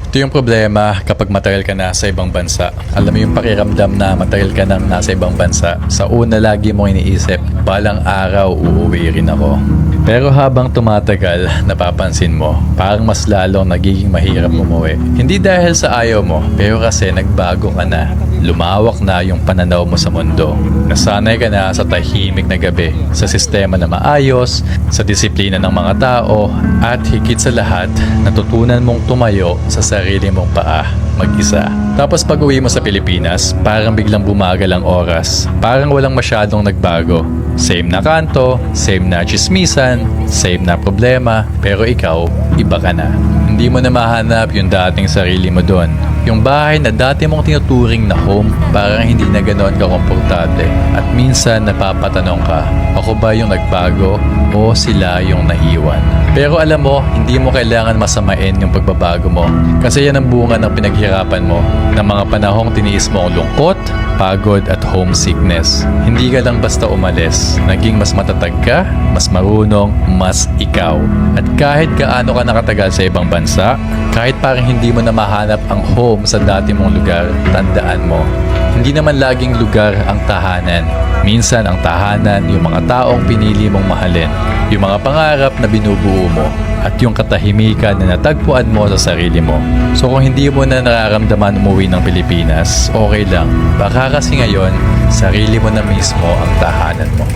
Ito yung problema kapag matagal ka na sa ibang bansa. Alam mo yung pakiramdam na matagal ka nang nasa ibang bansa. Sa una lagi mo iniisip, balang araw uuwi rin ako. Pero habang tumatagal, napapansin mo, parang mas lalong nagiging mahirap umuwi. Hindi dahil sa ayaw mo, pero kasi nagbago ka na. Lumawak na yung pananaw mo sa mundo. Nasanay ka na sa tahimik na gabi, sa sistema na maayos, sa disiplina ng mga tao, at higit sa lahat, natutunan mong tumayo sa sarili mong paa, mag-isa. Tapos pag uwi mo sa Pilipinas, parang biglang bumagal ang oras. Parang walang masyadong nagbago. Same na kanto, same na chismisan, same na problema, pero ikaw, iba ka na. Hindi mo na mahanap yung dating sarili mo doon. Yung bahay na dati mong tinuturing na home, parang hindi na ganoon ka-komportable. At minsan napapatanong ka, ako ba yung nagbago o sila yung naiwan? Pero alam mo, hindi mo kailangan masamain yung pagbabago mo. Kasi yan ang bunga ng pinaghirapan mo, ng mga panahong tiniis mo ang lungkot, pagod at homesickness. Hindi ka lang basta umalis. Naging mas matatag ka, mas marunong, mas ikaw. At kahit gaano ka nakatagal sa ibang bansa, kahit parang hindi mo na mahanap ang home sa dati mong lugar, tandaan mo, hindi naman laging lugar ang tahanan. Minsan ang tahanan, yung mga taong pinili mong mahalin, yung mga pangarap na binubuo mo, at yung katahimikan na natagpuan mo sa sarili mo. So kung hindi mo na nararamdaman umuwi ng Pilipinas, okay lang. Baka kasi ngayon, sarili mo na mismo ang tahanan mo.